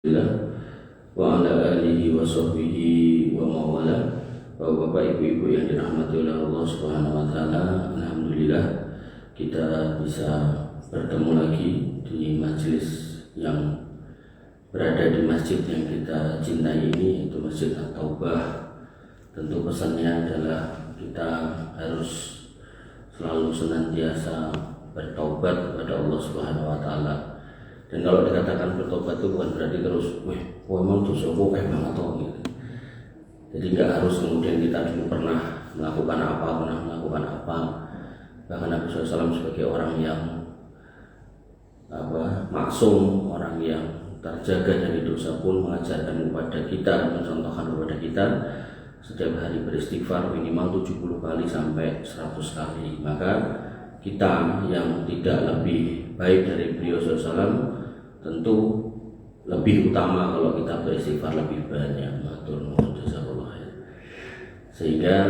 Wa ala alihi wa sahbihi wa mawala. Bapak ibu-ibu yang dirahmati oleh Allah Subhanahu wa taala, alhamdulillah kita bisa bertemu lagi di majelis yang berada di masjid yang kita cintai ini, yaitu Masjid At-Taubah. Tentu pesannya adalah kita harus selalu senantiasa bertaubat kepada Allah Subhanahu wa taala. Dan kalau dikatakan bertobat itu bukan berarti terus, memang dosa aku kayak banget gitu. Jadi nggak harus kemudian kita dulu pernah melakukan apa. Bahkan Nabi SAW sebagai orang yang maksum, orang yang terjaga dari dosa pun mengajarkan kepada kita, mencontohkan kepada kita setiap hari beristighfar minimal 70 kali sampai 100 kali. Maka kita yang tidak lebih baik dari beliau SAW tentu lebih utama kalau kita beristighfar lebih banyak. Sehingga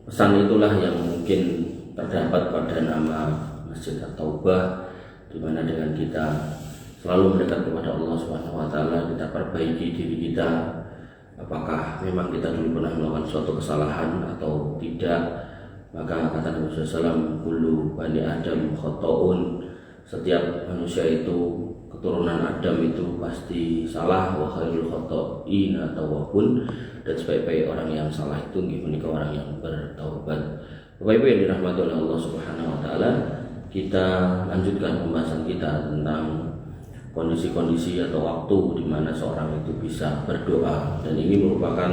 pesan itulah yang mungkin terdapat pada nama Masjid At-Taubah, di mana dengan kita selalu mendekat kepada Allah Subhanahu wa taala, kita perbaiki diri kita. Apakah memang kita dulu pernah melakukan suatu kesalahan atau tidak? Maka kata Nabi SAW, kullu bani Adam khotoun, setiap manusia itu, keturunan Adam itu pasti salah. Wa khairul khotoin atau wapun, dan sebaik-baik orang yang salah itu menika orang yang bertaubat. Bapak Ibu yang dirahmati oleh Allah Subhanahu wa taala, kita lanjutkan pembahasan kita tentang kondisi-kondisi atau waktu di mana seorang itu bisa berdoa, dan ini merupakan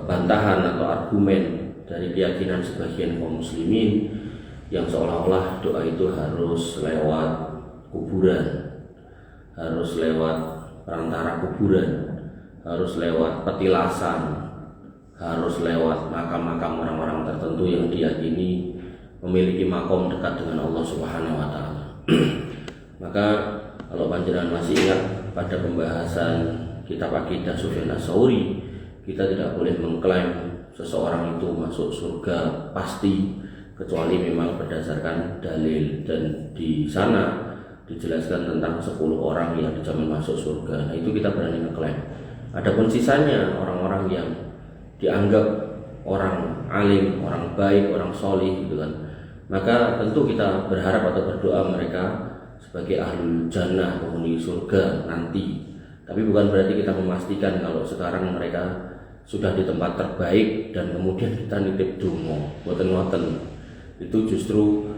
bantahan atau argumen dari keyakinan sebagian kaum muslimin yang seolah-olah doa itu harus lewat kuburan, harus lewat perantara kuburan, harus lewat petilasan, harus lewat makam-makam orang-orang tertentu yang diyakini memiliki makom dekat dengan Allah Subhanahu wa taala. Maka kalau panjenengan masih ingat pada pembahasan kitab Aqidah Sufyan Ats-Tsauri, kita tidak boleh mengklaim seseorang itu masuk surga pasti kecuali memang berdasarkan dalil, dan di sana dijelaskan tentang 10 orang yang dijamin masuk surga. Nah, itu kita berani mengklaim. Adapun sisanya orang-orang yang dianggap orang alim, orang baik, orang solih gitu kan, maka tentu kita berharap atau berdoa mereka sebagai ahlul jannah, penghuni surga nanti. Tapi bukan berarti kita memastikan kalau sekarang mereka sudah di tempat terbaik dan kemudian kita nitip dungo, boten-boten. Itu justru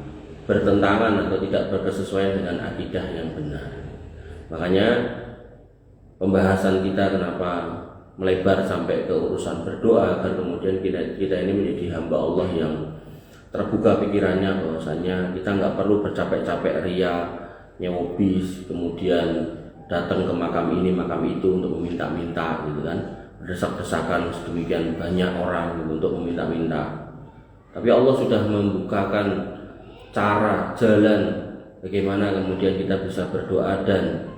bertentangan atau tidak berkesesuaian dengan akidah yang benar. Makanya pembahasan kita kenapa melebar sampai ke urusan berdoa, agar kemudian kita ini menjadi hamba Allah yang terbuka pikirannya, bahwasanya kita nggak perlu bercapek-capek ria, nyewa bis, kemudian datang ke makam ini makam itu untuk meminta-minta gitu kan, berdesak-desakan sedemikian banyak orang untuk meminta-minta. Tapi Allah sudah membukakan cara, jalan bagaimana kemudian kita bisa berdoa, dan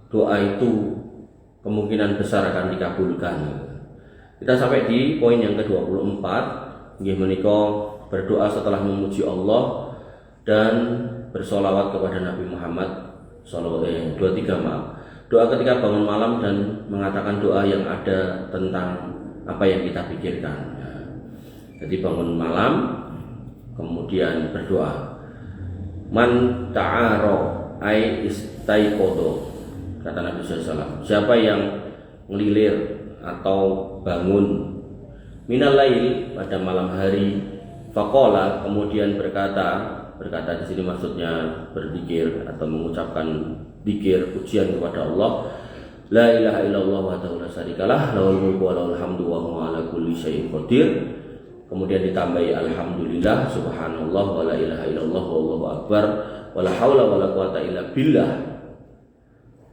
doa itu kemungkinan besar akan dikabulkan. Kita sampai di poin yang ke-24, nggih menika berdoa setelah memuji Allah dan bersolawat kepada Nabi Muhammad sallallahu 23 maaf. Doa ketika bangun malam dan mengatakan doa yang ada tentang apa yang kita pikirkan. Jadi bangun malam kemudian berdoa. Man ta'aro ai istaiqodo, kata Nabi SAW, siapa yang ngelilir atau bangun minal lail pada malam hari, faqala, kemudian berkata di sini maksudnya berzikir atau mengucapkan zikir pujian kepada Allah, la ilaha illallah wahdahu la syarikalah, lahul mulku wa lahul hamdu wa huwa ala kulli syai'in qadir. Kemudian ditambahi alhamdulillah, subhanallah, wa la ilaha illallah, wallahu akbar, wa la haula wa la quwata illa billah.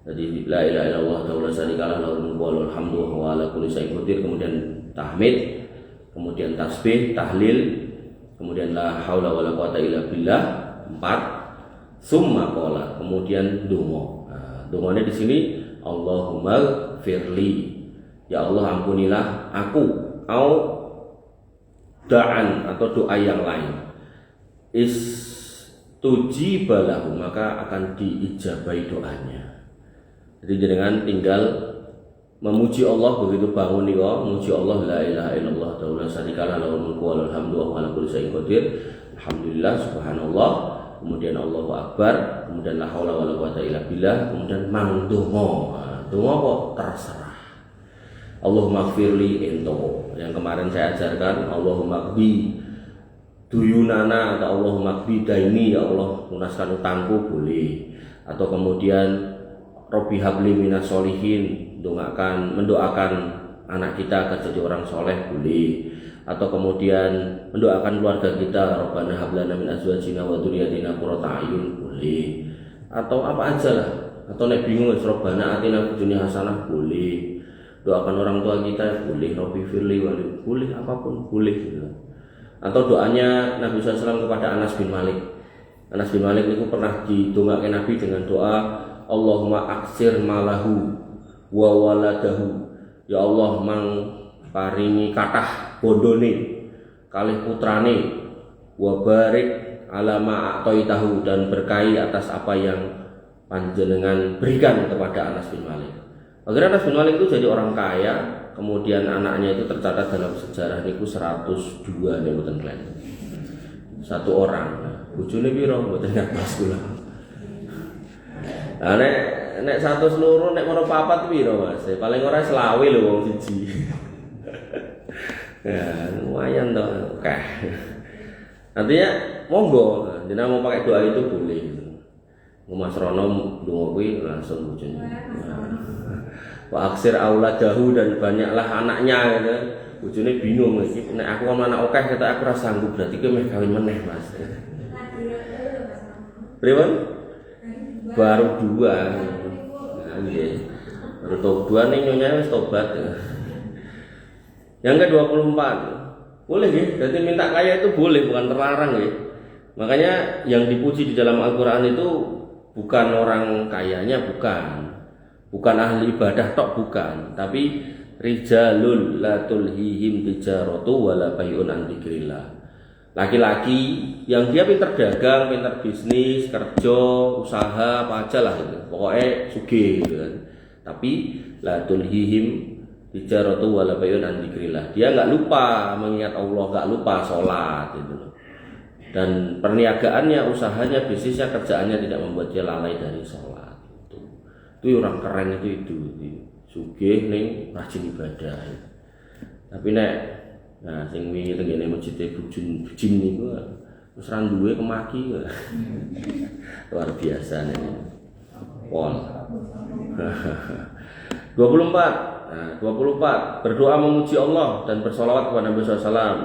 Jadi la ilaha illallah wa la syarikalah, lahul mulku wa lahul hamdu wa huwa ala kulli syai'in qadir. Kemudian tahmid, kemudian tasbih, tahlil, kemudian la haula wa la quwata illa billah 4. Summa qala, kemudian donga. Donganya di sini Allahumma firli, ya Allah ampunilah aku, au da'an atau doa yang lain, istujibalahu, maka akan diijabai doanya. Jadi jenengan tinggal memuji Allah begitu bangun nih kok, memuji Allah la ilaha illallah wa la syarikalah lahul mulku wa lahul hamdu wa huwa ala kulli syai'in qadir. Alhamdulillah subhanallah, kemudian Allahu akbar, kemudian la haula wala quwata illa billah, kemudian mangdonga. Donga kok terserah. Allahumma gfirli ento. Yang kemarin saya ajarkan Allahumma qbi duyunana atau Allahumma qbi daini, ya Allah lunaskan utangku boleh. Atau kemudian Robbi habli minas solihin, mendoakan anak kita agar jadi orang soleh boleh. Atau kemudian mendoakan keluarga kita, Rabbana hablana min azwajina wa dzurriyyatina qurrata a'yun boleh. Atau apa aja lah. Atau nek bingung Rabbana atina fid dunya hasanah boleh. Doakan orang tua kita boleh, Robbi firli wali boleh, apapun boleh gitu. Atau doanya Nabi SAW kepada Anas bin Malik. Anas bin Malik itu pernah didongaaken Nabi dengan doa Allahumma aksir malahu wa waladahu. Ya Allah mang paringi kathah bondone kalih putrane, wa barik ala ma a'taitahu, dan berkahi atas apa yang panjenengan berikan kepada Anas bin Malik. Akhirnya Anas bin Malik itu jadi orang kaya, kemudian anaknya itu tercatat dalam sejarah niku 102 nih mboten klen. Satu orang. Bojone piro mboten ngertos kula. Nah, nek satu seluruh nek mono papat piro Mas? Paling ora selawe lho wong siji. Ya, lumayan toh. Oke. Artinya monggo, jenengan mau pakai doa itu boleh. Mas Rono donga kuwi langsung bojone. Wa aksir auladahu, dan banyaklah anaknya gitu. Bojone bingung iki nek aku ana anak akeh kata aku ora sanggup, berarti kowe meh kawin meneh Mas. Pripun? Baru 2. Nah, nggih. Baru 2 ning nyonya wis tobat. Yang ke-24. Boleh nggih, berarti minta kaya itu boleh, bukan terlarang nggih. Makanya yang dipuji di dalam Al-Qur'an itu bukan orang kayanya, bukan ahli ibadah tok, bukan, tapi rijalul la tulhihim tijaratu wala bai'un an dzikrillah. Laki-laki yang dia pintar dagang, pintar bisnis, kerja, usaha apa aja lah gitu. Pokoknya sugih gitu kan. Tapi la tulhihim tijaratu wala bai'un an dzikrillah. Dia enggak lupa mengingat Allah, enggak lupa sholat gitu loh. Dan perniagaannya, usahanya, bisnisnya, kerjaannya tidak membuat dia lalai dari sholat. Itu orang keren itu sugih ning rajin ibadah. Tapi nek nah sing wingi tengene masjid bujin niku wis ra duwe kemaki. Luar biasa nek. Pol. 24. Nah, 24 berdoa memuji Allah dan bersolawat kepada Nabi SAW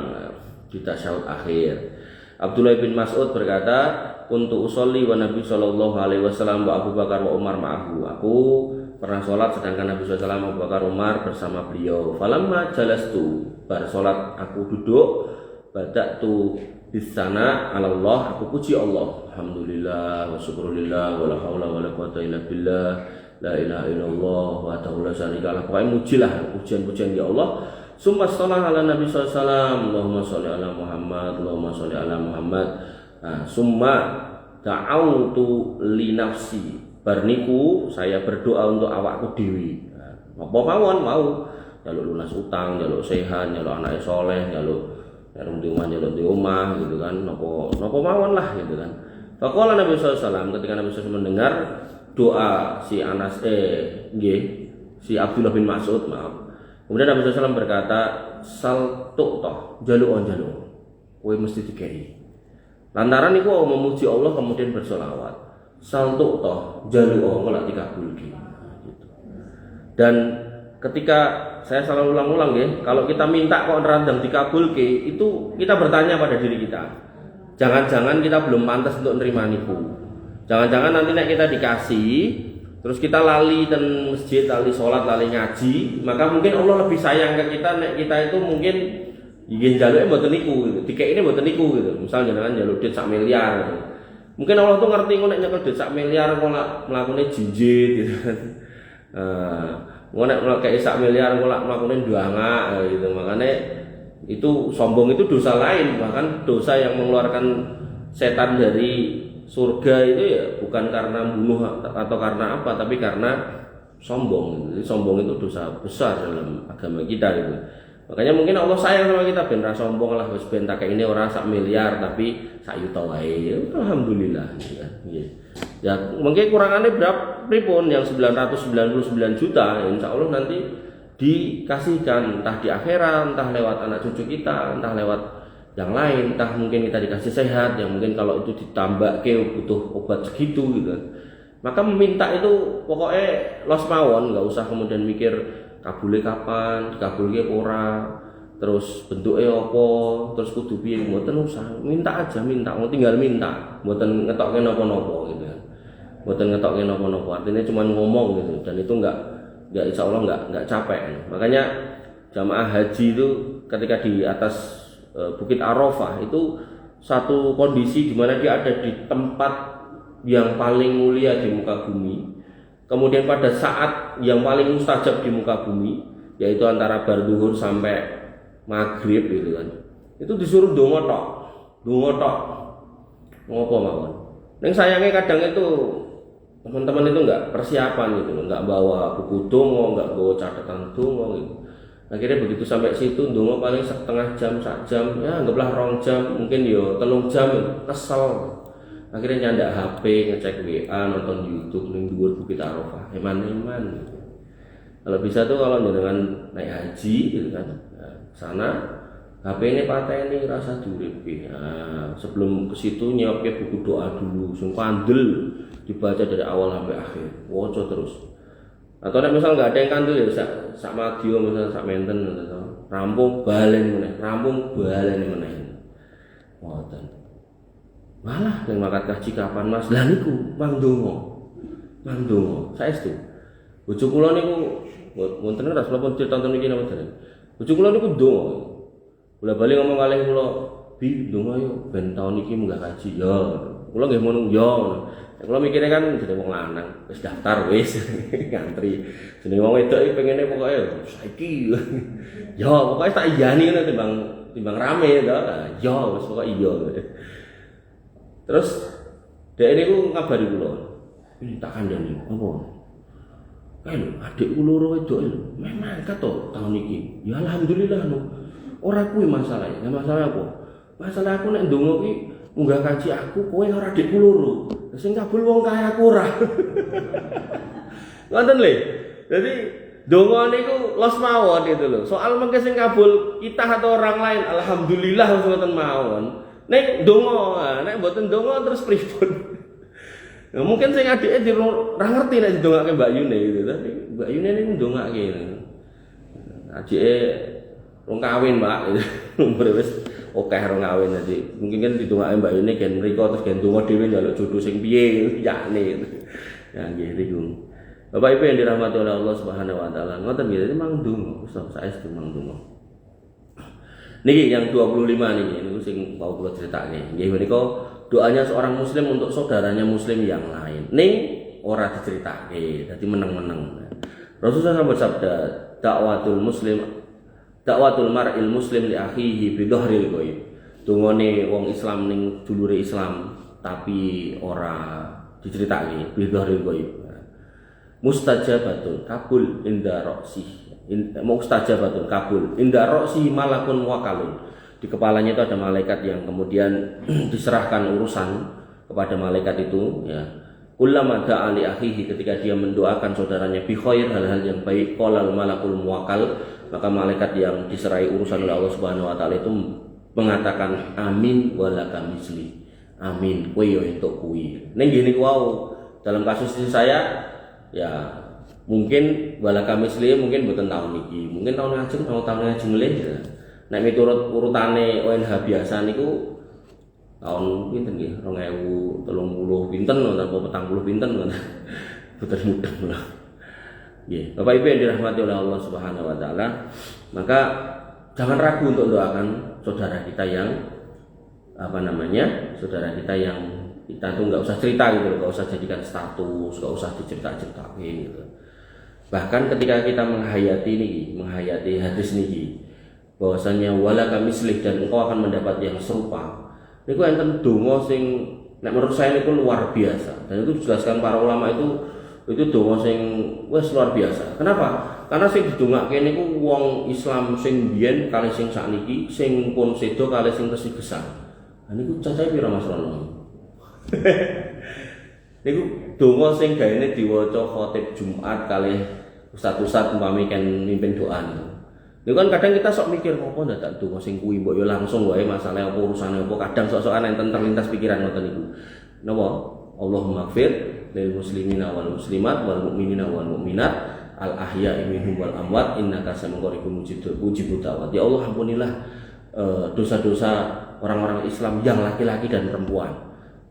di tasyahud akhir. Abdullah bin Mas'ud berkata, untuk usolli wa Nabi sallallahu alaihi wasallam wa Abu Bakar wa Umar ma'ahu. Aku pernah sholat sedangkan Nabi SAW Abu Bakar Umar bersama beliau. Falamma jalastu, bar sholat aku duduk, bada'tu bisana ala Allah, aku puji Allah. Alhamdulillah wa syukurillah wa la haula wa la quwata illa billah, la ilaha illallah wa ta'ala syarikalah. Pokoknya mujilah, pujian-pujian ya Allah. Summa sholli ala Nabi SAW, Allahumma sholli ala Muhammad, Allahumma sholli ala Muhammad. Summa da'autu li nafsi, barniku saya berdoa untuk awakku dewi. Apa mawon mau jaluk lunas utang, jaluk sehat, jaluk anake soleh, jaluk di omah gitu kan, napa mawon lah gitu kan. Faqala Nabi SAW, ketika Nabi SAW mendengar doa si Anas si Abdullah bin Mas'ud, maaf. Kemudian Nabi SAW berkata, saltuk toh, jaluk kowe mesti dikei. Lantaran iku memuji Allah kemudian bersolawat. Saltuk toh, jaluk ngelak dikabulke. Gitu. Dan ketika saya selalu ulang-ulang ya, kalau kita minta kok randang dikabulke, itu kita bertanya pada diri kita. Jangan-jangan kita belum pantas untuk nerima niku. Jangan-jangan nanti nek kita dikasih, terus kita lali dan masjid, lali sholat, lali ngaji, maka mungkin Allah lebih sayang ke kita nek kita itu mungkin ingin jaluknya mboten niku gitu. Tiket ini mboten niku gitu. Misal jangan jaluk duit 1 miliar gitu. Mungkin Allah tuh ngerti kok nek nyekel duit 1 miliar kok mlakune jinjit gitu kan. Nek kayak 1 miliar kok mlakune ndangak gitu. Makanya itu sombong itu dosa lain, bahkan dosa yang mengeluarkan setan dari surga itu ya bukan karena bunuh atau karena apa, tapi karena sombong. Jadi sombong itu dosa besar dalam agama kita gitu. Makanya mungkin Allah sayang sama kita, ben ra sombong lah, wis ben tak ini orang sak miliar tapi sak yuta wae. Alhamdulillah gitu kan. Ya mungkin kurangannya berapa pripun yang 999 juta, insya Allah nanti dikasihkan entah di akhirat, entah lewat anak cucu kita, entah lewat yang lain, entah mungkin kita dikasih sehat, yang mungkin kalau itu ditambah butuh obat segitu gitu. Maka meminta itu pokoknya los mawon, nggak usah kemudian mikir kabulnya kapan, dikabulnya ora, terus bentuknya apa, terus kudu piye, mboten usah, minta aja, mau tinggal minta, mboten ngetokke napa-napa gitu kan. Mboten ngetokke napa-napa, artinya cuma ngomong gitu, dan itu enggak insya Allah enggak capek. Makanya jamaah haji itu ketika di atas Bukit Arafah itu satu kondisi di mana dia ada di tempat yang paling mulia di muka bumi. Kemudian pada saat yang paling mustajab di muka bumi, yaitu antara bar duhur sampai maghrib gitu kan, itu disuruh dongo tok, ngopo mawon. Neng sayangnya kadang itu teman-teman itu nggak persiapan gitu, nggak bawa buku dongo, nggak bawa catatan dongo gitu. Akhirnya begitu sampai situ dongo paling setengah jam, sak jam, ya anggaplah 2 jam, mungkin yo 3 jam, kesel. Akhirnya nyandak HP, ngecek WA, nonton YouTube ning dhuwur Bukit Arafah, eman-eman gitu. Kalau bisa tuh kalau dengan naik haji gitu kan, sana HP ini pateni rasa durip. Nah, sebelum ke situ nyiapke buku doa dulu, sing kandel dibaca dari awal sampai akhir, waca terus. Atau misal nggak ada yang kandel ya sak madio misal sak menten gitu. Rampung balen meneh, Ngoten. Malah yang makat kaji kapan Mas? Lah niku mang donga. Saestu. Bojo kula niku wonten ras kula pun tonton iki napa jenenge. Bojo kula niku donga. Bola-bali ngomong kalih kula, "Bi, donga yo ben taun iki munggah kaji." Ya, kula nggih ngono yo. Kula mikirnya kan jenenge wong lanang, wis daftar wis ngantri. Jenenge wong wedok iki pengene pokoke saiki. Ya, pokoke tak iyani ngono timbang rame to. Ya, wis pokoke iya. Terus dhek niku ngabari kula. Ini tak kandhani, apa? Kan adikku loro wedok lho, memang kato tahun iki. Ya alhamdulillah no. Ora kuwi masalahnya. Masalah apa? Masalah aku nek ndonga ki munggah kaji aku kowe ora adikku loro. Sing kabul wong kaya aku ora. Ngoten lho. Jadi donga niku los mawon itu lho. Soal mengke sing kabul kita atau orang lain, alhamdulillah wonten mawon. Nek donga, nek mboten donga terus pripun? Nah, mungkin sing adike ora ngerti nek didongake Mbak Yune gitu. Tapi Mbak Yune niku ndongake. Adike rong kawin, Mbak. Umure wis akeh rong kawin dadi. Mungkin kan didongake Mbak Yune gen mriko terus gen donga dhewe njaluk jodoh sing piye yakne. Ya nggih niku. Bapak Ibu yang dirahmati oleh Allah Subhanahu wa taala. Ngoten nggih, dadi mang donga, saestu mang donga. Niki yang 25 niki niku sing mau kula critakne. Nggih menika doanya seorang muslim untuk saudaranya muslim yang lain. Ning ora diceritake, dadi meneng-meneng. Rasulullah SAW bersabda, dakwatul mar'il muslim li akhihi bi dhahril ghaib. Dungane wong Islam ning dulure Islam tapi ora diceritake bi dhahril ghaib. Mustajabatun kabul inda roksih. Mustajabatun kabul inda roksih malakun wakalun. Di kepalanya itu ada malaikat yang kemudian diserahkan urusan kepada malaikat itu, ya. Kullama da'a li akhihi, ketika dia mendoakan saudaranya bi khair, hal-hal yang baik, qalal malakul muwakkal, maka malaikat yang diserai urusan oleh Allah Subhanahu wa taala itu mengatakan amin walaka misli. Amin, kowe yo entuk kuwi. Ning ngene wau dalam kasus ini saya ya mungkin walaka misli mungkin mboten tahun iki, mungkin tahun ngajeng atau tahun ngajeng melih ya. Nek miturut urutane ONH biasa niku tahun pinten nggih 2030 pinten atau 40 pinten ngoten. Boten mudeng lho. Nggih, Bapak Ibu yang dirahmati oleh Allah Subhanahu wa taala, maka jangan ragu untuk doakan saudara kita yang saudara kita yang kita tuh nggak usah cerita gitu, nggak usah jadikan status, nggak usah dicerita-ceritakan gitu. Bahkan ketika kita menghayati hadis niki, bahwasanya walaka mislih, dan engkau akan mendapat yang serupa. Niku enten donga sing nek menurut saya niku luar biasa, dan itu dijelaskan para ulama itu Itu donga sing wis luar biasa. Kenapa? Karena sing didongake niku wong Islam sing biyen kali sing sakniki, sing pun sedo kali sing tesih gesang. Nah niku cacahe pira Mas Rono? Niku donga sing gaene diwaca khatib Jumat kali ustaz-ustaz umpami kan mimpin doa niku. Niku kan kadang kita sok mikir apa ndak donga sing kuwi mbok yo langsung wae masalah apa urusane apa kadang sok-sokan enten terlintas pikiran ngoten niku. Napa? Allahumma ighfir lil muslimina wal muslimat wal mu'minina wal mu'minat al ahya'i minhum wal amwat innaka sami'un qaribun mujibud da'wat. Ya Allah ampunilah dosa-dosa orang-orang Islam yang laki-laki dan perempuan.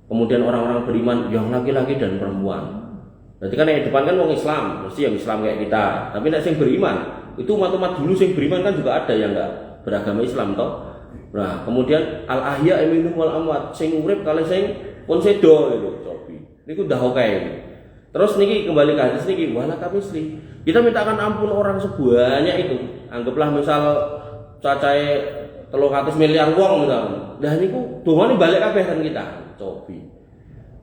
Kemudian orang-orang beriman yang laki-laki dan perempuan. Berarti kan yang depan kan wong Islam, mesti yang Islam kayak kita. Tapi nek sing beriman, itu umat-umat dulu sing beriman kan juga ada yang enggak beragama Islam toh. Nah, kemudian al ahya'i minhum wal amwat, sing urip kali sing pun sedo gitu. Niku udah oke. Terus niki kembali ke hadis niki wala kamisli. Kita mintakan ampun orang sebanyak itu. Anggaplah misal cacahe 300 miliar wong misal. Lah niku dongane balik kabeh kan kita. Cobi.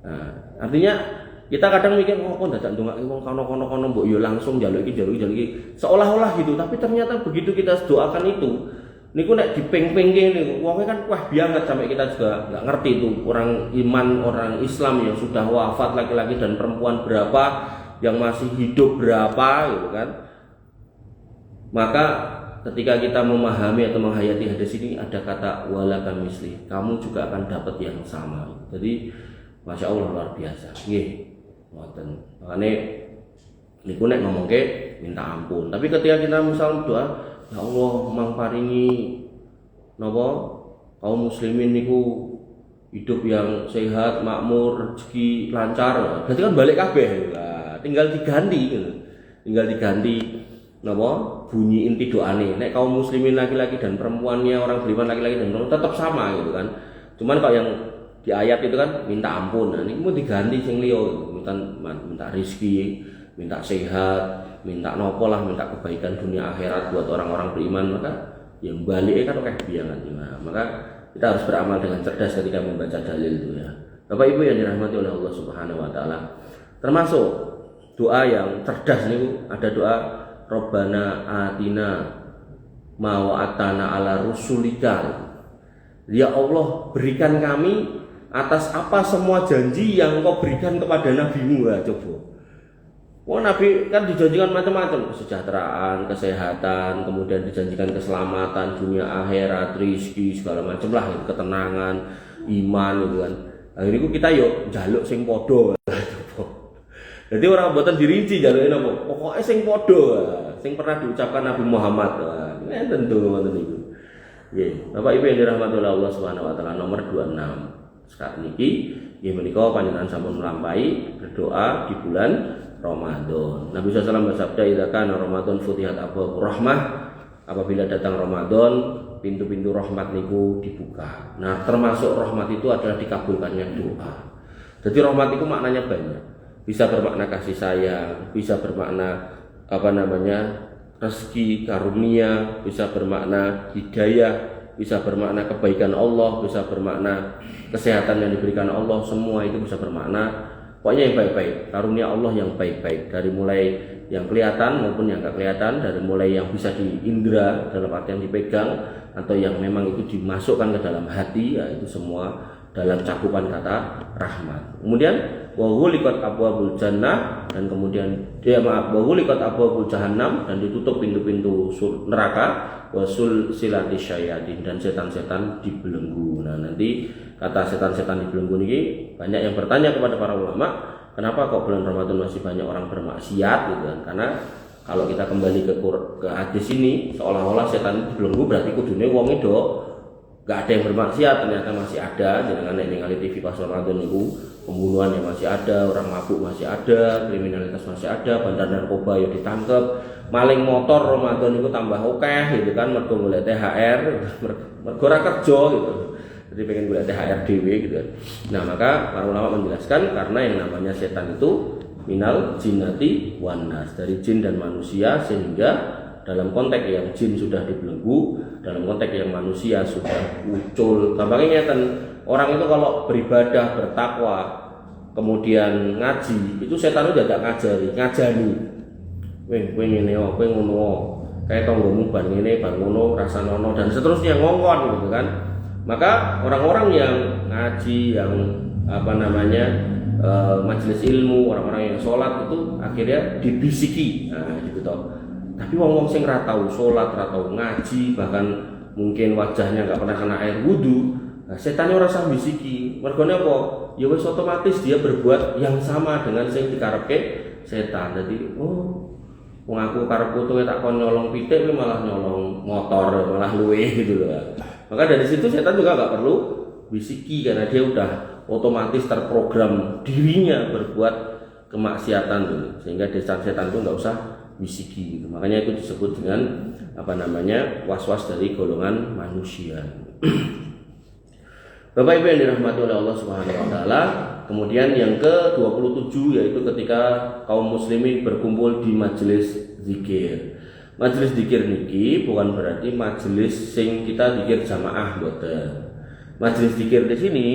Nah, artinya kita kadang mikir kok dadak ndongake wong kono-kono mbok yo langsung njaluk iki. Seolah-olah gitu, tapi ternyata begitu kita doakan itu niku nek dipeng-pengke niku wonge kan wah banget sampai kita juga enggak ngerti itu orang iman orang Islam yang sudah wafat laki-laki dan perempuan berapa, yang masih hidup berapa gitu kan. Maka ketika kita memahami atau menghayati hadis ini ada kata wala kamisli, kamu juga akan dapat yang sama. Jadi Masya Allah luar biasa. Nggih, ngoten. Makane niku nek ngomongke minta ampun. Tapi ketika kita misal doa ya Allah mangparingi napa kaum muslimin niku hidup yang sehat, makmur, rezeki lancar. Berarti kan balik kabeh. Nah, tinggal diganti gitu. Tinggal diganti napa bunyi inti doane. Nek kaum muslimin laki-laki dan perempuannya orang beriman laki-laki dan perempuan tetap sama gitu kan. Cuman kalau yang di ayat itu kan minta ampun. Nah, ini mau diganti sing liya, minta rezeki, minta sehat, minta nopo lah, minta kebaikan dunia akhirat buat orang-orang beriman, maka yang balik kan kayak biangan. Nah, maka kita harus beramal dengan cerdas ketika membaca dalil itu ya. Bapak Ibu yang dirahmati oleh Allah Subhanahu wa taala. Termasuk doa yang cerdas niku ada doa Rabbana atina ma wa'atana ala rusulika. Ya Allah, berikan kami atas apa semua janji yang Kau berikan kepada nabimu. Ya, coba. Wah, Nabi kan dijanjikan macam-macam, kesejahteraan, kesehatan, kemudian dijanjikan keselamatan dunia akhirat, rezeki segala macam lah, ketenangan, iman gitu kan. Akhirnya kita yuk jaluk sing podo. Jadi orang buatan dirinci jalukin apa? Pokoknya sing podo, sing pernah diucapkan Nabi Muhammad. Ini tentu ngoten niku. Nggih, Bapak Ibu yang dirahmati oleh Allah Subhanahu wa taala, nomor 26. Sekarang niki nggih menika panjenengan sampun melampaui berdoa di bulan Ramadan. Nabi SAW bersabda, "Idza kana Ramadan futihat abwaabur rahmah." Apabila datang Ramadan, pintu-pintu rahmat niku dibuka. Nah, termasuk rahmat itu adalah dikabulkannya doa. Jadi rahmat itu maknanya banyak. Bisa bermakna kasih sayang, bisa bermakna rezeki karunia, bisa bermakna hidayah, bisa bermakna kebaikan Allah, bisa bermakna kesehatan yang diberikan Allah. Semua itu bisa bermakna pokoknya yang baik-baik, karunia Allah yang baik-baik, dari mulai yang kelihatan maupun yang gak kelihatan, dari mulai yang bisa diindra dalam artian dipegang atau yang memang itu dimasukkan ke dalam hati, ya itu semua dalam cakupan kata rahmat. Kemudian wa ghuliqat abwabul jannah, dan kemudian wa ghuliqat abwabul jahannam, dan ditutup pintu-pintu neraka, wa sulsilati syayatin, dan setan-setan dibelenggu. Nah, nanti kata setan-setan dibelenggu ini banyak yang bertanya kepada para ulama, kenapa kok bulan Ramadan masih banyak orang bermaksiat gitu kan? Karena kalau kita kembali ke hadis ini, seolah-olah setan dibelenggu berarti kudune wong itu gak ada yang bermaksiat, ternyata masih ada. Jangan ningali TV pas Ramadan itu, pembunuhan yang masih ada, orang mabuk masih ada, kriminalitas masih ada, bandar narkoba yang ditangkap, maling motor Ramadan itu tambah akeh gitu kan, mergo golek THR, mergo ora kerja gitu. Jadi pengen golek THR dhewe gitu kan. Nah, maka para ulama menjelaskan karena yang namanya setan itu minal jinnati wan nas, dari jin dan manusia, sehingga dalam konteks yang jin sudah dibelenggu, dalam konteks yang manusia sudah muncul. Gampangnya kan orang itu kalau beribadah, bertakwa, kemudian ngaji, itu setan itu tidak ngajari. Kowe ngene wae, kowe ngono wae. Kayak tonggomu ban ngene, ban ngono, rasanono dan seterusnya ngongkon gitu kan. Maka orang-orang yang ngaji, yang majelis ilmu, orang-orang yang sholat itu akhirnya dibisiki, nah gitu toh. Tapi wong-wong sing ra tau sholat, ra tau ngaji, bahkan mungkin wajahnya nggak pernah kena air wudhu, nah, setannya ora usah bisiki. Mergone apa? Ya wis otomatis dia berbuat yang sama dengan sing dikarepke setan. Jadi wong aku karepku tuh tak kon nyolong pitik, malah nyolong motor, malah luwe gitu loh. Maka dari situ setan juga nggak perlu bisiki karena dia udah otomatis terprogram dirinya berbuat kemaksiatan tuh, sehingga setan itu nggak usah bisiki gitu. Makanya itu disebut dengan was-was dari golongan manusia. Bapak Ibu yang dirahmati oleh Allah Subhanahu wa taala, kemudian yang ke-27 yaitu ketika kaum muslimin berkumpul di majelis zikir. Majelis zikir niki bukan berarti majelis sing kita zikir jamaah boten. Majelis zikir di sini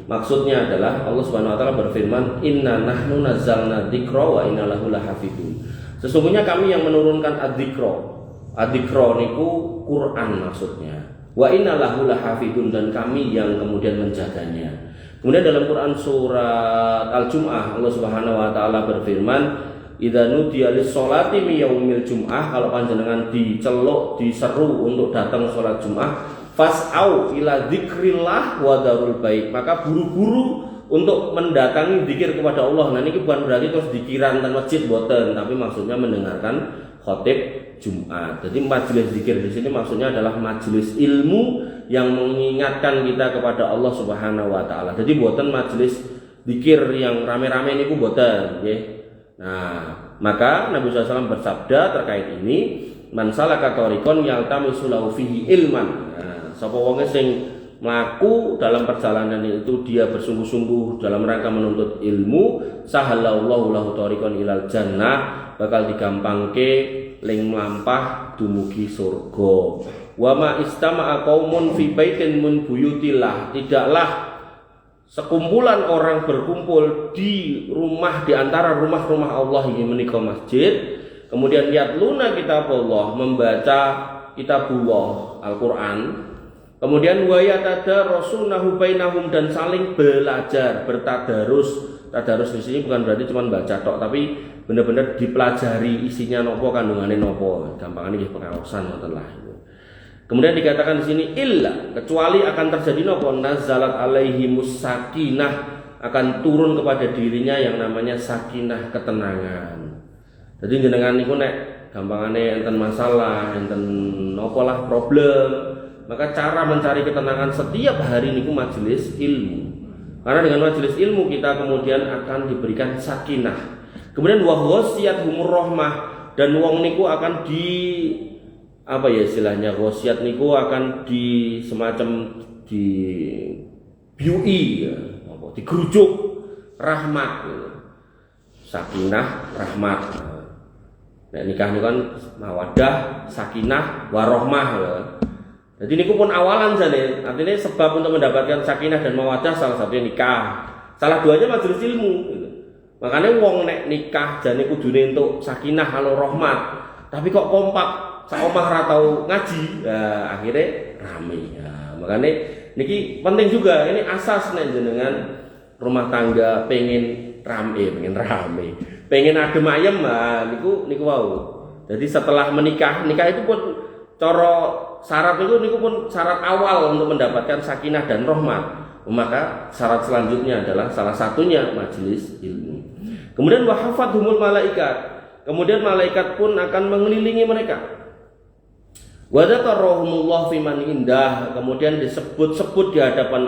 maksudnya adalah Allah Subhanahu wa taala berfirman, "Inna nahnu nazzalna dzikra wa inna lahu lahafidun." Sesungguhnya kami yang menurunkan adzikra. Adzikra niku Quran maksudnya. Wa inna lahu lahafidun, dan kami yang kemudian menjaganya. Kemudian dalam Quran surat Al-Jum'ah Allah Subhanahu wa taala berfirman, "Idza nudiya lis-sholati mi yaumil jum'ah," kalau panjenengan diceluk, diseru untuk datang sholat Jumat, fas'au ila dzikrillah wa darul baik, maka buru-buru untuk mendatangi zikir kepada Allah. Nah ini bukan berarti terus dikiran dan masjid boten, tapi maksudnya mendengarkan khotib Jumat. Jadi majelis zikir di sini maksudnya adalah majelis ilmu yang mengingatkan kita kepada Allah Subhanahu wa taala. Jadi boten majelis zikir yang rame-rame niku boten, nggih. Nah, maka Nabi SAW bersabda terkait ini, "Man salaka thariqan yaltamisu lahu fihi ilman." Nah, sapa wong sing mlaku dalam perjalanan itu dia bersungguh-sungguh dalam rangka menuntut ilmu, sahalallahu lahu thariqan ilal jannah, bakal digampangke ling mlampah dumugi surga. Wa ma istama'a qaumun fi baitin min buyutillah, tidaklah sekumpulan orang berkumpul di rumah di antara rumah-rumah Allah ini menika masjid, kemudian yatluna kitabullah, membaca kitabullah Al-Qur'an, kemudian wa yatadarasunahu bainahum, dan saling belajar, bertadarus. Tadarus di sini bukan berarti cuma baca tok, tapi benar-benar dipelajari isinya nopo, kandungannya nopo. Gampangane nggih pengaosan ngoten lah. Kemudian dikatakan di sini illa, kecuali akan terjadi nopo, nazalat alaihimus sakinah, akan turun kepada dirinya yang namanya sakinah, ketenangan. Jadi jenengan niku nek gampangane enten masalah, enten nopo lah problem, maka cara mencari ketenangan setiap hari niku majelis ilmu. Karena dengan majelis ilmu kita kemudian akan diberikan sakinah. Kemudian wa ghasiyatuhumur rahmah, dan wong niku akan di istilahnya ghasiyat niku akan di semacam di biui ya, digerujuk rahmat. Sakinah, rahmat. Nah, nikah niku kan mawaddah, sakinah, warahmah ya. Jadi niku pun awalan jane, artinya sebab untuk mendapatkan sakinah dan mawaddah salah satunya nikah. Salah duanya majelis ilmu. Gitu. Makanya wong nek nikah jane kudune entuk sakinah karo rahmat, tapi kok kompak sak omah ra tau ngaji, nah, akhirnya rame. Nah, makanya niki penting juga, ini asas nek jenengan rumah tangga pengen rame, pengen adem ayem, nah, niku wau. Jadi setelah nikah itu pun cara syarat niku pun syarat awal untuk mendapatkan sakinah dan rahmat. Maka syarat selanjutnya adalah salah satunya majelis ilmu. Kemudian wahafadhumul malaikat, kemudian malaikat pun akan mengelilingi mereka. Wa dzakarahumullah fiman indah, kemudian disebut-sebut di hadapan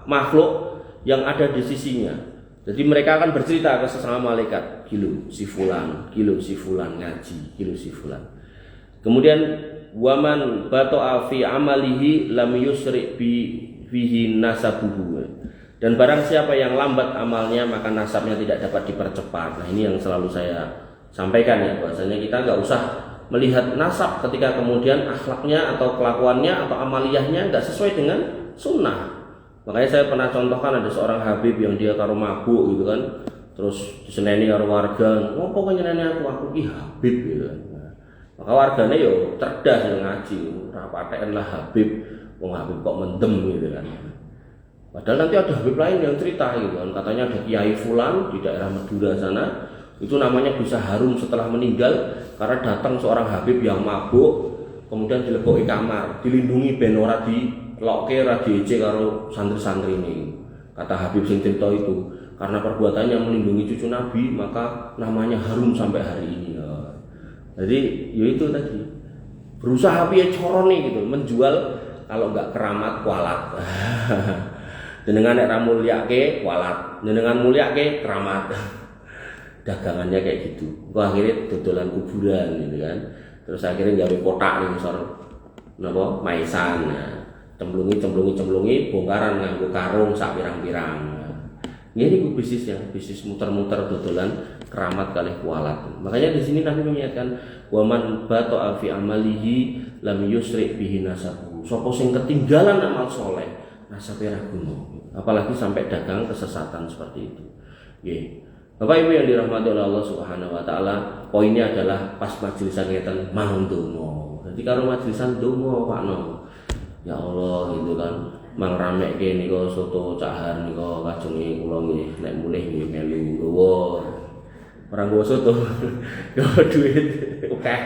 makhluk yang ada di sisinya. Jadi mereka akan bercerita ke sesama malaikat, kilo si fulan ngaji, kilo si fulan. Kemudian waman bato'a fi amalihi lam yusri bihi nasabuhu, dan barang siapa yang lambat amalnya maka nasabnya tidak dapat dipercepat. Nah ini yang selalu saya sampaikan ya, bahwasanya kita nggak usah melihat nasab ketika kemudian akhlaknya atau kelakuannya atau amaliyahnya nggak sesuai dengan sunnah. Makanya saya pernah contohkan ada seorang Habib yang dia karo mabuk gitu kan, terus diseneni karo warga, ngopo kok nyeneni aku ki Habib gitu kan. Maka warganya yo cerdas yang ngaji, ora paten lah Habib, wong Habib kok mendem gitu kan. Padahal nanti ada Habib lain yang cerita gitu kan, katanya ada Kiai Fulan di daerah Madura sana, itu namanya bisa harum setelah meninggal karena datang seorang Habib yang mabuk, kemudian dileboki kamar, dilindungi ben ora dilokke ora diece karo santri-santri ini. Kata Habib sing cerita itu, karena perbuatannya melindungi cucu Nabi, maka namanya harum sampai hari ini. Jadi ya itu tadi, berusaha piye corone gitu, menjual kalau enggak keramat kualat. Jenengan nek ra mulyake kualat, jenengan mulyake keramat. Dagangannya kayak gitu. Kok akhirnya dodolan kuburan gitu kan. Terus akhirnya gawe kotak ning ngisor napa maisan. Cemplungi bongkaran nganggo karung sak pirang-pirang. Ini bisnis muter-muter dodolan keramat kali kualat. Makanya di sini Nabi mengingatkan waman bata'a fi amalihi lam yusri bihi nasabu. Sapa sing ketinggalan amal soleh nasabe ra guno. Apalagi sampai dagang kesesatan seperti itu. Nggih. Bapak Ibu yang dirahmati oleh Allah Subhanahu wa taala, poinnya adalah pas majelisan ngeten mau ndonga. Jadi karo majelisan ndonga Pak No. Ya Allah gitu kan. Mang ramekke nika soto cahar nika kajenge kula nggih nek mulih nggih melu nggawa. Ora nggawa soto. Nggawa duit akeh.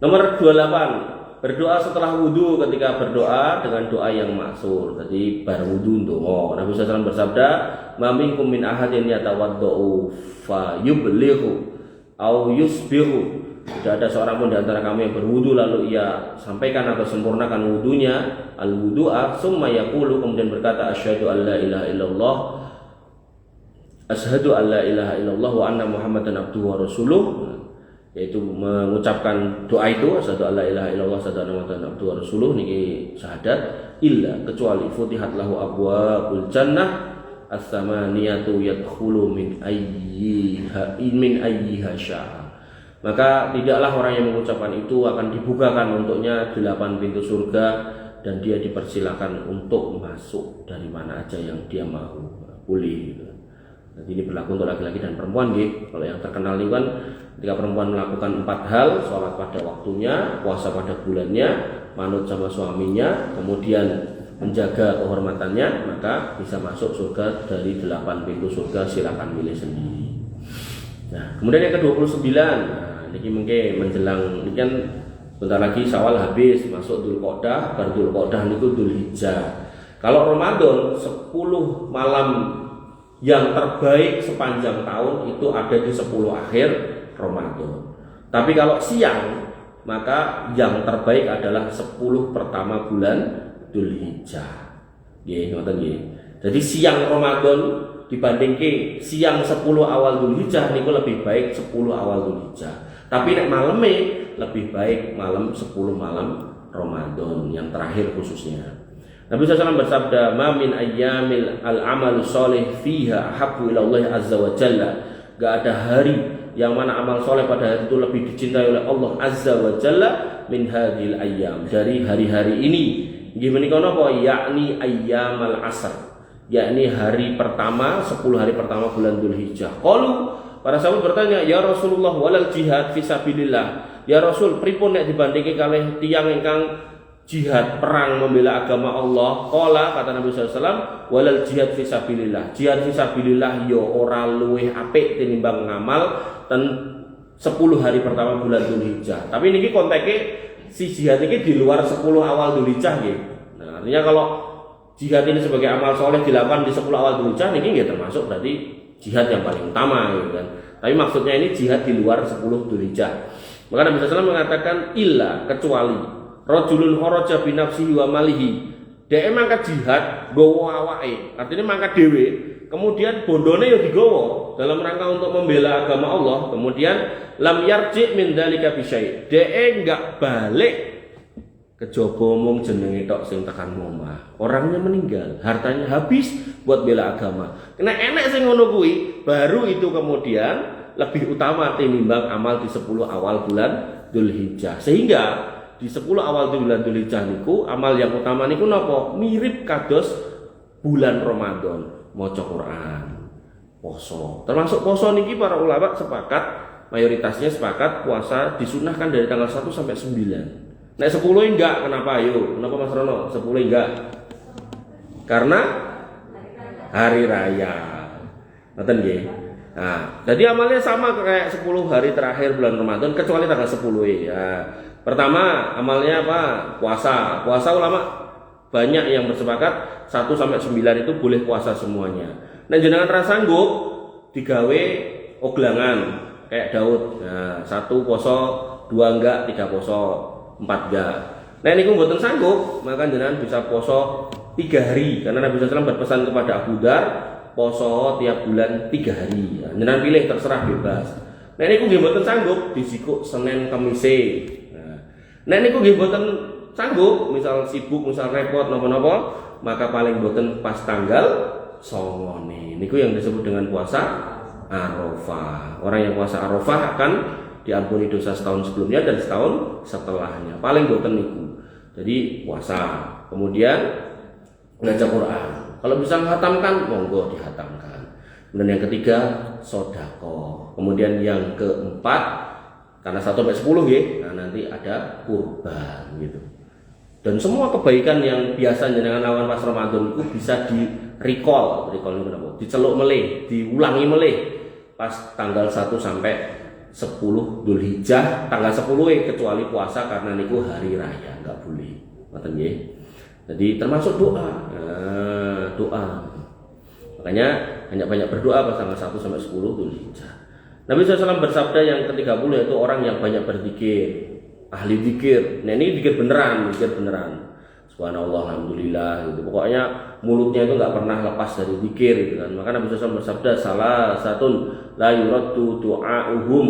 Nomor 28, berdoa setelah wudu. Ketika berdoa dengan doa yang maksur. Jadi bar wudu ndonga. Nabi sallallahu alaihi wasallam bersabda, "Ma minkum min ahadin yatawaddau fa yublighu au yusbihu." Tidak ada seorang pun di antara kami yang berwudu lalu ia sampaikan atau sempurnakan wudunya, al-wudu'a, summa yaqulu, kemudian berkata asyhadu an la ilaha illallah, asyhadu an la ilaha illallah wa anna muhammadan abduhu wa rasuluh, yaitu mengucapkan doa itu asyhadu an la ilaha illallah asyhadu anna muhammadan abduhu wa rasuluh niki syahadat, illa kecuali futihat lahu abwabul jannah as-samaniyatu yadkhulu min ayyiha sya'a. Maka tidaklah orang yang mengucapkan itu akan dibukakan untuknya 8 pintu surga dan dia dipersilakan untuk masuk dari mana aja yang dia mau, boleh gitu. Jadi ini berlaku untuk laki-laki dan perempuan gitu. Kalau yang terkenal itu kan ketika perempuan melakukan 4 hal, sholat pada waktunya, puasa pada bulannya, manut sama suaminya, kemudian menjaga kehormatannya, maka bisa masuk surga dari 8 pintu surga, silakan milih sendiri. Nah, kemudian yang ke-29, ini mungkin menjelang, ini kan bentar lagi Syawal habis, masuk Dzulqa'dah, baru Dzulqa'dah itu Dzulhijjah. Kalau Ramadan 10 malam yang terbaik sepanjang tahun itu ada di 10 akhir Ramadan. Tapi kalau siang, maka yang terbaik adalah 10 pertama bulan Dzulhijjah. Nggih, ngoten nggih. Jadi siang Ramadan dibanding ke siang 10 awal Dzulhijjah niku lebih baik 10 awal Dzulhijjah. Tapi nek maleme lebih baik malam 10 malam Ramadan yang terakhir khususnya. Nabi SAW bersabda, "Ma min ayyamil al-amal sholih fiha ahabbu ila Allah azza wa jalla." Gak ada hari yang mana amal soleh pada hari itu lebih dicintai oleh Allah azza wa jalla min hadhil ayyam, dari hari-hari ini. Nggih menika napa? Yakni ayyamal asr, yakni hari pertama 10 hari pertama bulan Dzulhijjah. Qalu, para sahabat bertanya, "Ya Rasulullah, walal jihad fisabilillah." Ya Rasul, pripun nek dibandingke kalih tiyang ingkang jihad perang membela agama Allah? Qala, kata Nabi sallallahu alaihi wasallam, "Walal jihad fisabilillah." Jihad fisabilillah yo ora luwih apik tinimbang ngamal ten 10 hari pertama bulan Dzulhijjah. Tapi niki konteke si jihad ini di luar 10 awal Dzulhijjah nggih. Nah, artinya kalau jihad ini sebagai amal soleh dilakukan di 10 awal Dzulhijjah niki nggih termasuk berarti jihad yang paling utama gitu kan. Tapi maksudnya ini jihad di luar 10 Dzulhijjah. Maka Nabi SAW mengatakan illa, kecuali rajulun kharaja bi nafsihi wa malihi. Dhek mangkat jihad nggawa awake, artinya mangkat dhewe, kemudian bondone ya digawa dalam rangka untuk membela agama Allah, kemudian lam yarji min dzalika bi syai'. Dhek enggak balik kejaba mung jenenge tok sing tekan omah. Orangnya meninggal, hartanya habis buat bela agama. Kena enek sing ngono kuwi, baru itu kemudian lebih utama tinimbang amal di 10 awal bulan Dzulhijjah. Sehingga di 10 awal bulan Dzulhijjah niku amal yang utama niku napa? Mirip kados bulan Ramadan, maca Quran, poso. Termasuk poso niki para ulama sepakat, mayoritasnya sepakat puasa disunahkan dari tanggal 1 sampai 9. Nek 10 enggak, kenapa ayo? Kenapa Mas Rono? 10 enggak? Karena hari raya. Ngoten nggih. Nah, jadi amalnya sama kayak 10 hari terakhir bulan Ramadan kecuali tanggal 10 ya. Pertama, amalnya apa? Puasa. Puasa ulama banyak yang bersepakat 1 sampai 9 itu boleh puasa semuanya. Nah, jenengan ra sanggup digawe oglangan kayak Daud. Nah, 1 poso, 2 enggak, 3 poso, 4 enggak. Nah, niku mboten sanggup, maka jenengan bisa poso 3 hari karena Nabi SAW berpesan kepada Abu Dar poso tiap bulan 3 hari. Jenengan pilih terserah bebas. Nah niku nggih mboten sanggup disikuk Senin Kamis. Nah niku nggih mboten sanggup, misal sibuk, misal repot napa-napa, maka paling mboten pas tanggal 9. Niku yang disebut dengan puasa Arafah. Orang yang puasa Arafah akan diampuni dosa setahun sebelumnya dan setahun setelahnya. Paling mboten niku. Jadi puasa, kemudian baca Quran. Kalau bisa menghatamkan, monggo dihatamkan. Kemudian yang ketiga, sodako. Kemudian yang keempat, karena 1 sampai 10 ya, nah nanti ada kurban gitu. Dan semua kebaikan yang biasa jenengan lawan pas Ramadan itu bisa di recall itu kenapa? Diceluk melih, diulangi melih pas tanggal 1 sampai 10 Dzulhijjah, tanggal 10 kecuali puasa karena niku hari raya, enggak boleh. Ngoten nggih. Jadi termasuk doa. Doa. Makanya banyak-banyak berdoa pas tanggal 1 sampai 10 Dzulhijjah. Nabi SAW bersabda yang ke-30 yaitu orang yang banyak berzikir, ahli zikir. Nah ini zikir beneran. Subhanallah, alhamdulillah gitu. Pokoknya mulutnya itu nggak pernah lepas dari zikir gitu kan. Maka Nabi SAW bersabda salah satun la yuraddu du'a'uhum.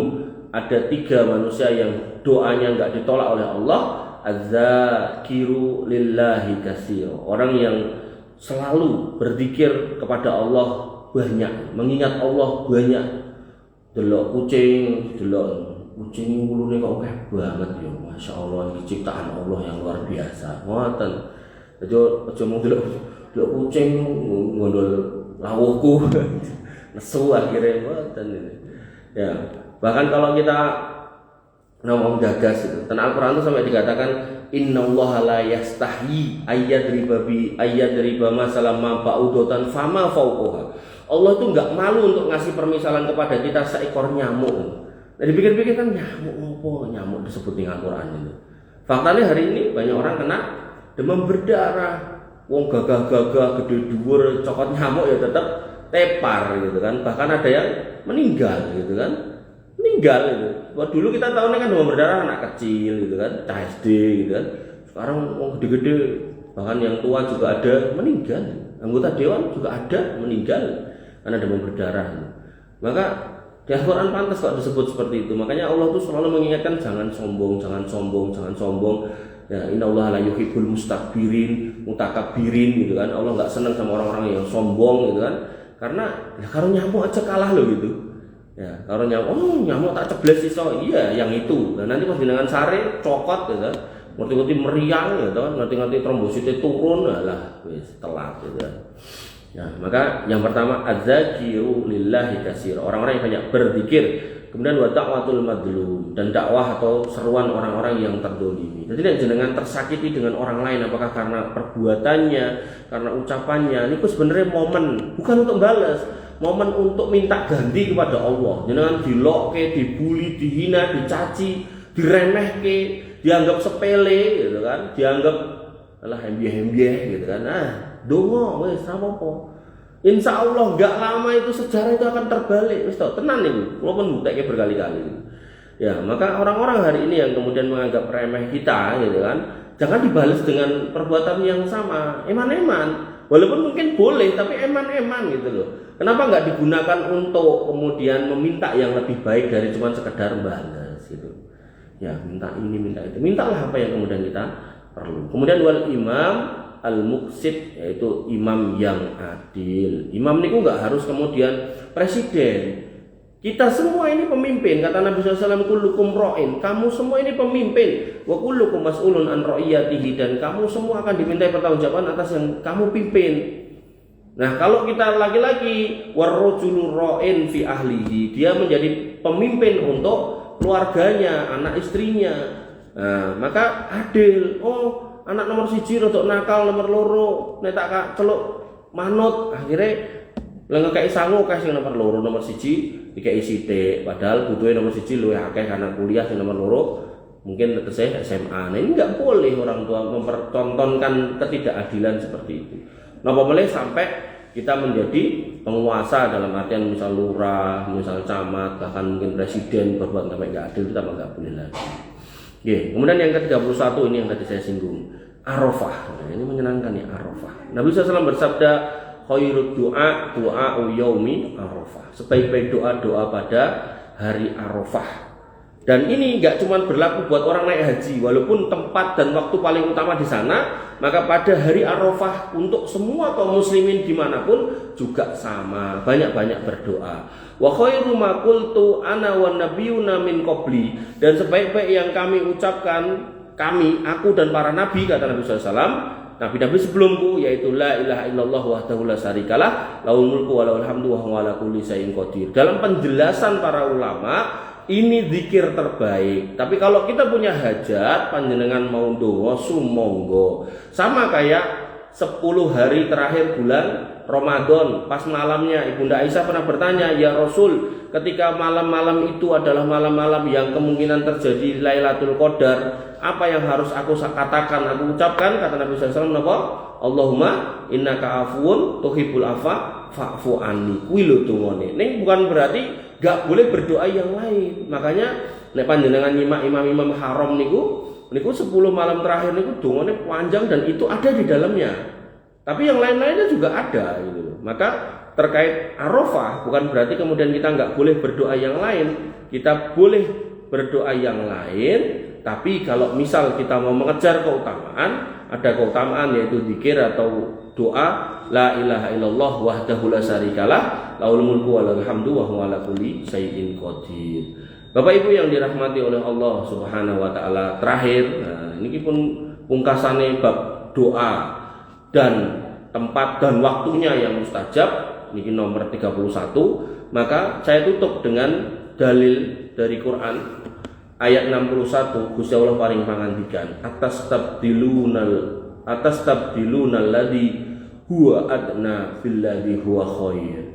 Ada 3 manusia yang doanya nggak ditolak oleh Allah. Az-zakiru lillahi katsir. Orang yang selalu berzikir kepada Allah banyak, mengingat Allah banyak. Delok kucing wulune kok akeh banget ya. Masya Allah, ini ciptaan Allah yang luar biasa. Ngoten. Aja mung delok kucing ngondol lawuhku. Nesu akhirnya ngoten ini. Ya, bahkan kalau kita ngomong gagas itu. Karena Al-Qur'an itu sampai dikatakan innallaha la yastahi ayyadriba masalam ma ba'udatan fama fawqaha. Allah itu enggak malu untuk ngasih permisalan kepada kita seekor nyamuk. Nah dipikir-pikir kan nyamuk apa? Nyamuk disebut di Al-Qur'an itu. Faktanya hari ini banyak orang kena demam berdarah. Wong gagah-gagah gede dhuwur cokot nyamuk ya tetap tepar gitu kan. Bahkan ada yang meninggal gitu kan. Meninggal gitu. Wah, dulu kita tahu kan demam berdarah anak kecil gitu kan, SD gitu kan. Sekarang wong gede-gede bahkan yang tua juga ada meninggal. Anggota dewan juga ada meninggal karena demam berdarah. Maka di Al-Quran pantas kok disebut seperti itu. Makanya Allah tuh selalu mengingatkan jangan sombong. Ya, innallaha la yuhibbul mustakbirin, mutakabbirin gitu kan. Allah enggak senang sama orang-orang yang sombong gitu kan. Karena ya kalau nyamuk aja kalah loh gitu. Ya, kalau nyamuk tak cebles iso. Iya, yang itu. Dan nanti pas dengan sare cokot gitu kan. Ngerti-ngerti meriang gitu kan, ngerti-ngerti trombositnya turun lah wis telat gitu kan. Ya, maka yang pertama az-zakiru lillahi katsir. Orang-orang yang banyak berzikir. Kemudian wa da'watul madlum, dan dakwah atau seruan orang-orang yang terdolimi. Jadi jangan tersakiti dengan orang lain apakah karena perbuatannya, karena ucapannya. Ini sebenarnya momen bukan untuk balas, momen untuk minta ganti kepada Allah. Jangan dilokke, dibully, dihina, dicaci, diremehke, dianggap sepele gitu kan, dianggap alah hembieh gitu kan. Nah, dongo wis ra apa-apa. Insya Allah nggak lama itu sejarah itu akan terbalik. Wis tau tenan niku. Kula pun bukteknya berkali-kali. Ya, maka orang-orang hari ini yang kemudian menganggap remeh kita gitu kan, jangan dibalas dengan perbuatan yang sama. Eman-eman. Walaupun mungkin boleh, tapi eman-eman gitu loh. Kenapa nggak digunakan untuk kemudian meminta yang lebih baik dari cuma sekedar balas gitu. Ya, minta ini, minta itu. Mintalah apa yang kemudian kita perlu. Kemudian wal imam al-muqsid, yaitu imam yang adil. Imam niku nggak harus kemudian presiden. Kita semua ini pemimpin, kata Nabi SAW, kullukum ra'in, kamu semua ini pemimpin, wa kullukum mas'ulun an ra'iyatihi, dan kamu semua akan dimintai pertanggungjawaban atas yang kamu pimpin. Nah, kalau kita laki-laki, warrajulu ra'in fi ahlihi, dia menjadi pemimpin untuk keluarganya, anak istrinya. Nah, maka adil. Oh, anak nomor 1 rodok nakal, nomor 2 nek tak celuk manut, akhirnya ngekeki sangu akeh sing nomor 2, nomor 1 dikeki sithik, padahal butuhe nomor 1 luwih akeh karena kuliah, sing nomor 2 mungkin tesih SMA. Nah, ini enggak boleh orang tua mempertontonkan ketidakadilan seperti itu. Napa boleh sampai kita menjadi penguasa dalam artian misal lurah, misal camat, bahkan mungkin presiden berbuat sampai enggak adil, kita enggak boleh lagi. Oke, kemudian yang ke-31 ini yang tadi saya singgung, Arafah. Nah, ini menyenangkan ya, Arafah. Nabi SAW bersabda, khairud doa yaumi Arafah. Sebaik-baik doa pada hari Arafah. Dan ini enggak cuma berlaku buat orang naik haji, walaupun tempat dan waktu paling utama di sana, maka pada hari Arafah untuk semua kaum muslimin dimanapun juga sama, banyak-banyak berdoa. Wa khairu ma qultu ana wan nabiyuna min qabli, dan sebaik-baik yang kami ucapkan, aku dan para nabi, kata Nabi SAW, nabi-nabi sebelumku, yaitu la ilaha illallah wahdahu la syarikalah, lahul mulku wa lahul hamdu wa huwa ala kulli syai'in qadir. Dalam penjelasan para ulama, ini zikir terbaik. Tapi kalau kita punya hajat, panjenengan mau ndonga sumangga. Sama kayak 10 hari terakhir bulan Ramadan, pas malamnya Ibunda Aisyah pernah bertanya, ya Rasul, ketika malam-malam itu adalah malam-malam yang kemungkinan terjadi Lailatul Qadar, apa yang harus aku katakan, aku ucapkan? Kata Nabi SAW, apa? Allahumma innaka afuun tuhibbul afwa fa'fu anni. Kuwi lho dungane. Ning bukan berarti gak boleh berdoa yang lain. Makanya nek panjenengan nyimak imam-imam haram niku 10 malam terakhir niku dungane panjang dan itu ada di dalamnya. Tapi yang lain-lainnya juga ada gitu loh. Maka terkait Arafah bukan berarti kemudian kita nggak boleh berdoa yang lain. Kita boleh berdoa yang lain, tapi kalau misal kita mau mengejar keutamaan, ada keutamaan yaitu zikir atau doa la ilaha illallah wahdahu la syarikalah, lahul mulku wa lahul hamdu wa huwa ala kulli syai'in qadir. Bapak Ibu yang dirahmati oleh Allah Subhanahu wa taala, terakhir, nah ini pun pungkasane bab doa dan tempat dan waktunya yang mustajab, ini nomor 31. Maka saya tutup dengan dalil dari Quran ayat 61. Gusti Allah paring pangandikan, atas tabdilunal ladzi huwa adna billadzi huwa khair.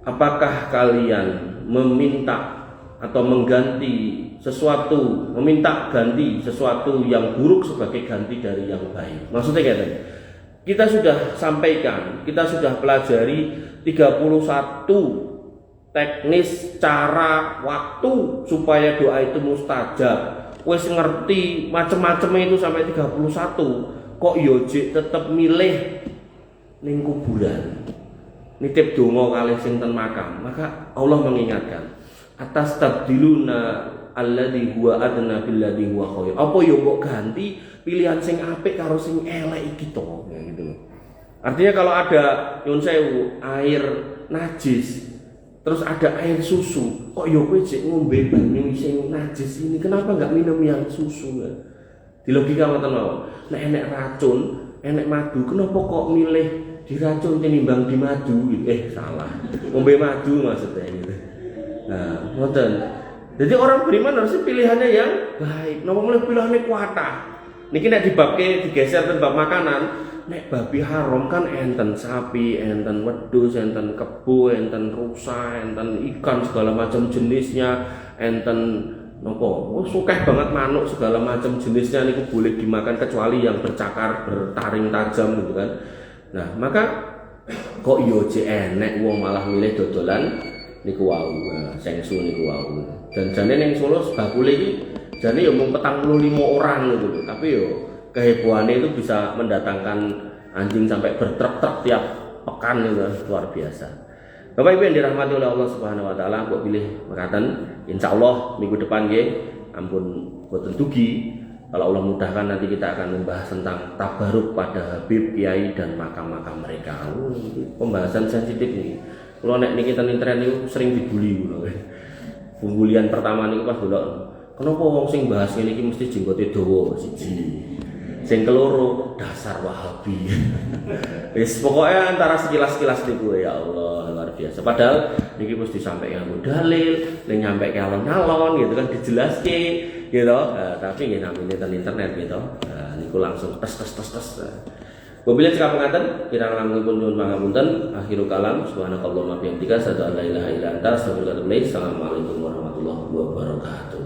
Apakah kalian meminta atau mengganti sesuatu, meminta ganti sesuatu yang buruk sebagai ganti dari yang baik? Maksudnya kayak tadi, kita sudah sampaikan, kita sudah pelajari 31 teknis cara waktu supaya doa itu mustajab. Wes ngerti macam-macam itu sampai 31. Kok yojik tetap milih ning kuburan, nitip donga kalih sing ten makam. Maka Allah mengingatkan, atas tabdiluna alladzi huwa adna billadzi huwa khair. Apa yo kok ganti pilihan sing apik karo sing elek iki to, gitu. Artinya kalau ada nyun sewu air najis terus ada air susu, kok yo kowe jek ngombe banyu sing najis ini, kenapa enggak minum yang susu ya? Di logika ngoten mawon. Nek enek racun, enek madu, kenapa kok milih diracun tinimbang di madu gitu? Salah. Ngombe madu maksudnya gitu. Nah, ngoten. Jadi orang beriman harusnya pilihannya yang baik. Napa mulai pilihannya kuatah. Niki nek dibabke digeser ten bab makanan, nek babi haram kan enten sapi, enten wedhus, enten kebo, enten rusa, enten ikan segala macam jenisnya, enten nopo, sukeh banget manuk segala macam jenisnya niku boleh dimakan kecuali yang bercakar, bertaring tajam gitu kan. Nah, maka kok yo enek wong malah milih dodolan niku wau, sengsu niku wau. Dan jane ning Solo bakule iki jane yo mung 45 orang gitu. Tapi yo kehebohannya itu bisa mendatangkan anjing sampai bertruk-truk tiap pekan itu luar biasa. Bapak Ibu yang dirahmati oleh Allah Subhanahu wa taala, kok pilih mekaten insyaallah minggu depan nggih ampun boten dugi. Kalau Allah mudahkan nanti kita akan membahas tentang tabaruk pada Habib, Kiai dan makam-makam mereka. Pembahasan sensitif nih. Kalau nek niki ten internet niku sering dibully ngono. Bumbulian pertama niku pas delok kenapa wong sing bahas ngene iki mesti jenggote dawa siji. Sing keloro dasar Wahabi. Wis pokoknya antara sekilas-sekilas niku ya Allah luar biasa. Padahal niki mesti disampaikan dalil, ning nyampe ke alon-alon gitu kan dijelaske gitu. Tapi nggih namanya internet gitu. Niku langsung tes. Wabillahi cekap penganten kirang langkung nyuwun pangapunten akhiru kalam subhanakallahumma bihamdika asyhadu an la ilaha illa anta astaghfiruka wa atubu ilaik. Assalamualaikum warahmatullahi wabarakatuh.